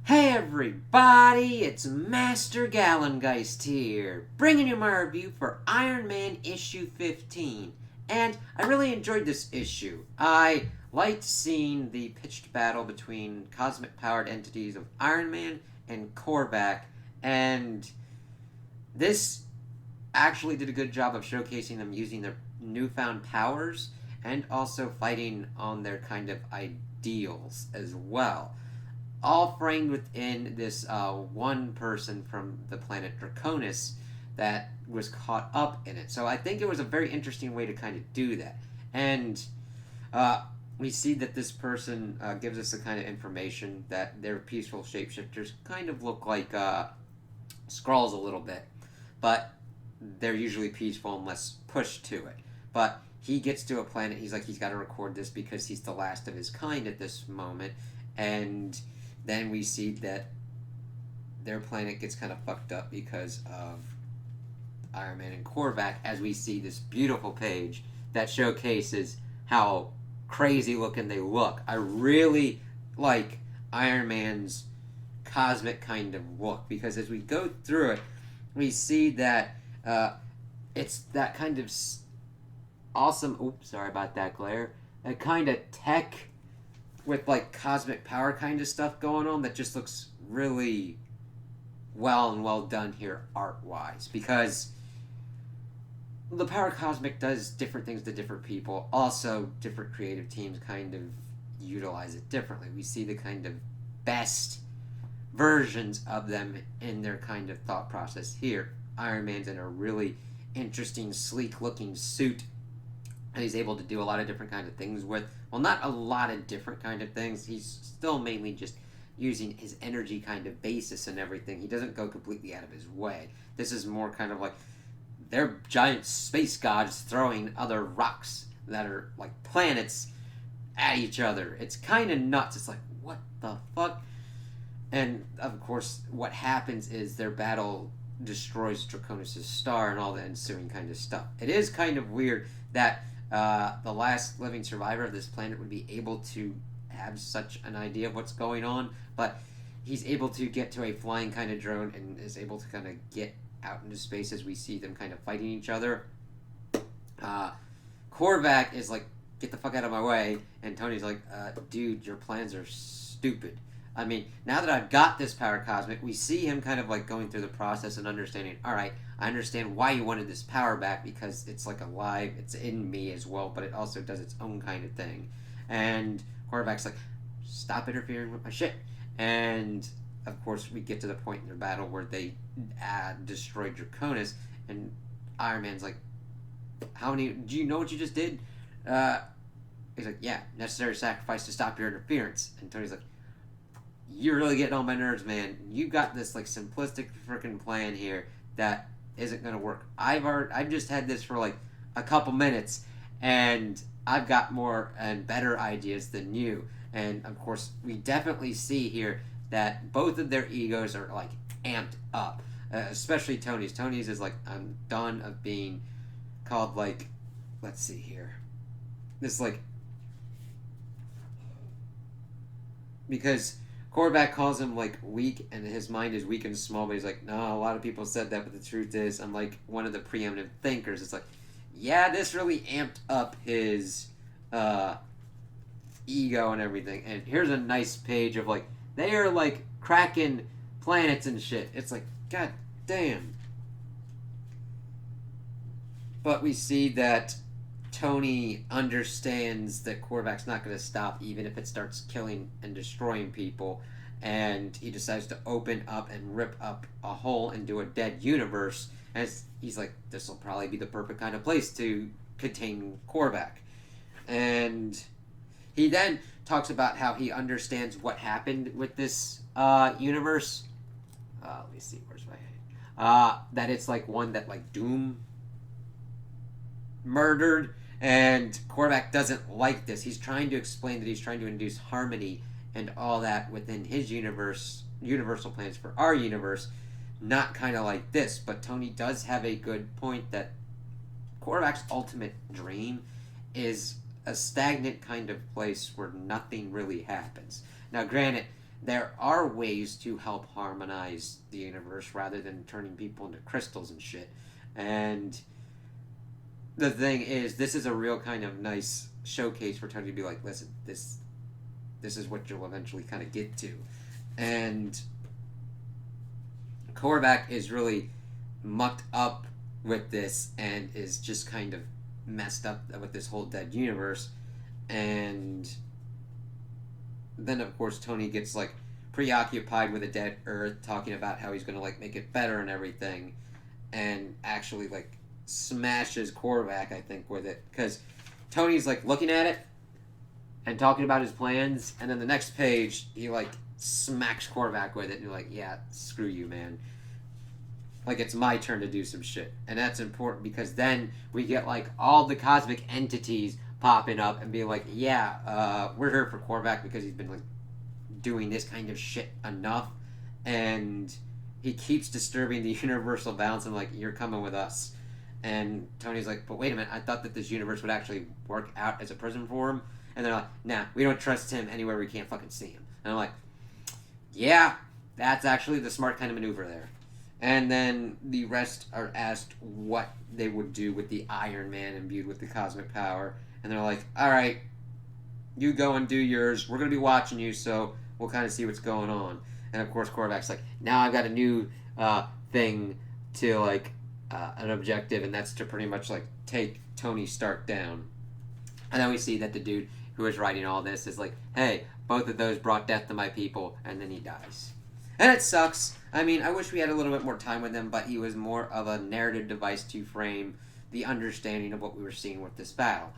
Hey everybody, it's Master Gallengeist here, bringing you my review for Iron Man issue 15. And I really enjoyed this issue. I liked seeing the pitched battle between cosmic powered entities of Iron Man and Korvac, and this actually did a good job of showcasing them using their newfound powers and also fighting on their kind of ideals as well, all framed within this one person from the planet Draconis that was caught up in it. So I think it was a very interesting way to kind of do that. And we see that this person gives us the kind of information that their peaceful shapeshifters kind of look like Skrulls a little bit, but they're usually peaceful unless pushed to it. But he gets to a planet, he's like, he's got to record this because he's the last of his kind at this moment, and then we see that their planet gets kind of fucked up because of Iron Man and Korvac, as we see this beautiful page that showcases how crazy looking they look. I really like Iron Man's cosmic kind of look because as we go through it, we see that it's that kind of awesome. Oops, sorry about that glare. That kind of tech with like cosmic power kind of stuff going on that just looks really well done here art wise, because the power cosmic does different things to different people. Also, different creative teams kind of utilize it differently. We see the kind of best versions of them in their kind of thought process here. Iron Man's in a really interesting, sleek looking suit, and he's able to do a lot of different kind of things with, well, not a lot of different kind of things. He's still mainly just using his energy kind of basis and everything. He doesn't go completely out of his way. This is more kind of like they're giant space gods throwing other rocks that are like planets at each other. It's kind of nuts. It's like, what the fuck? And of course, what happens is their battle destroys Draconis' star and all the ensuing kind of stuff. It is kind of weird that the last living survivor of this planet would be able to have such an idea of what's going on, but he's able to get to a flying kind of drone and is able to kind of get out into space as we see them kind of fighting each other. Korvac is like, get the fuck out of my way, and Tony's like, dude, your plans are stupid. I mean, now that I've got this power cosmic, we see him kind of like going through the process and understanding, alright, I understand why you wanted this power back because it's like alive, it's in me as well, but it also does its own kind of thing. And Korvac's like, stop interfering with my shit. And of course, we get to the point in their battle where they destroy Draconis, and Iron Man's like, do you know what you just did? He's like, yeah, necessary sacrifice to stop your interference. And Tony's like, you're really getting on my nerves, man. You got this like simplistic freaking plan here that isn't gonna work. I've just had this for like a couple minutes, and I've got more and better ideas than you. And of course, we definitely see here that both of their egos are like amped up, especially Tony's. Tony's is like, I'm done of being called like, let's see here, this like, because Korvac calls him like weak, and his mind is weak and small. But he's like, no, a lot of people said that, but the truth is, I'm like one of the preeminent thinkers. It's like, yeah, this really amped up his ego and everything. And here's a nice page of like they are like cracking planets and shit. It's like, god damn. But we see that Tony understands that Korvac's not going to stop even if it starts killing and destroying people, and he decides to open up and rip up a hole into a dead universe, and he's like, this will probably be the perfect kind of place to contain Korvac. And he then talks about how he understands what happened with this universe. Let me see, where's my that it's like one that like Doom murdered, and Korvac doesn't like this. He's trying to explain that he's trying to induce harmony and all that within his universe, universal plans for our universe, not kind of like this. But Tony does have a good point that Korvac's ultimate dream is a stagnant kind of place where nothing really happens. Now, granted, there are ways to help harmonize the universe rather than turning people into crystals and shit. And the thing is, this is a real kind of nice showcase for Tony to be like, listen, this is what you'll eventually kind of get to. And Korvac is really mucked up with this and is just kind of messed up with this whole dead universe. And then, of course, Tony gets, like, preoccupied with a dead Earth, talking about how he's going to, like, make it better and everything. And actually, like, smashes Korvac, I think, with it. Because Tony's, like, looking at it and talking about his plans. And then the next page, he, like, smacks Korvac with it. And you're like, yeah, screw you, man. Like, it's my turn to do some shit. And that's important because then we get, like, all the cosmic entities popping up and being like, yeah, we're here for Korvac because he's been, like, doing this kind of shit enough. And he keeps disturbing the universal balance. And, like, you're coming with us. And Tony's like, but wait a minute, I thought that this universe would actually work out as a prison for him. And they're like, nah, we don't trust him anywhere we can't fucking see him. And I'm like, yeah, that's actually the smart kind of maneuver there. And then the rest are asked what they would do with the Iron Man imbued with the cosmic power. And they're like, alright, you go and do yours. We're going to be watching you, so we'll kind of see what's going on. And of course, Korvac's like, now I've got a new thing to, like, an objective, and that's to pretty much, like, take Tony Stark down. And then we see that the dude who is writing all this is like, hey, both of those brought death to my people, and then he dies. And it sucks. I mean, I wish we had a little bit more time with him, but he was more of a narrative device to frame the understanding of what we were seeing with this battle.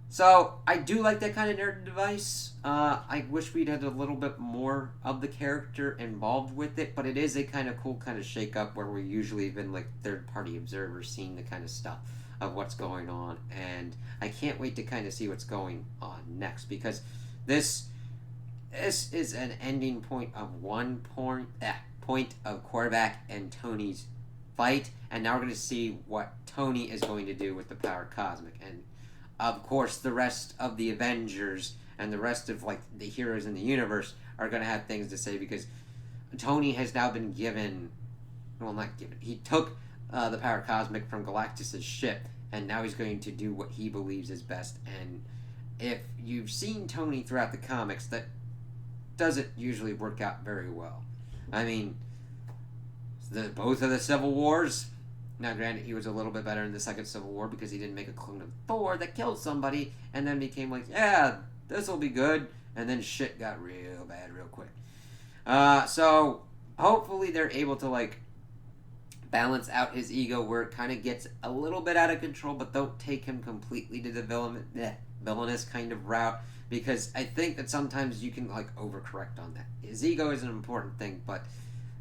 So, I do like that kind of narrative device. I wish we'd had a little bit more of the character involved with it, but it is a kind of cool kind of shake-up where we're usually been, like, third-party observers seeing the kind of stuff of what's going on. And I can't wait to kind of see what's going on next, because this is an ending point of point of Korvac and Tony's fight, and now we're going to see what Tony is going to do with the power cosmic. And of course, the rest of the Avengers and the rest of, like, the heroes in the universe are going to have things to say, because Tony has now been given, well, not given, he took the power cosmic from Galactus' ship, and now he's going to do what he believes is best. And if you've seen Tony throughout the comics, that doesn't usually work out very well. I mean, both of the Civil Wars, now granted he was a little bit better in the second Civil War because he didn't make a clone of Thor that killed somebody and then became like, yeah, this'll be good, and then shit got real bad real quick. So hopefully they're able to, like, balance out his ego where it kind of gets a little bit out of control, but don't take him completely to the villainous kind of route. Because I think that sometimes you can, like, overcorrect on that. His ego is an important thing, but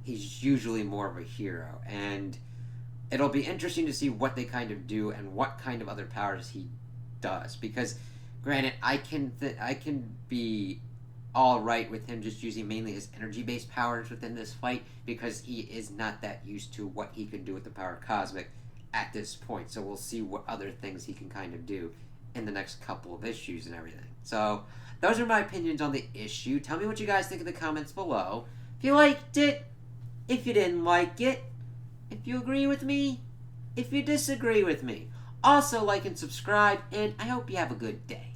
he's usually more of a hero. And it'll be interesting to see what they kind of do and what kind of other powers he does. Because, granted, I can be all right with him just using mainly his energy-based powers within this fight, because he is not that used to what he can do with the power cosmic at this point. So we'll see what other things he can kind of do in the next couple of issues and everything. So, those are my opinions on the issue. Tell me what you guys think in the comments below. If you liked it, if you didn't like it, if you agree with me, if you disagree with me. Also, like and subscribe, and I hope you have a good day.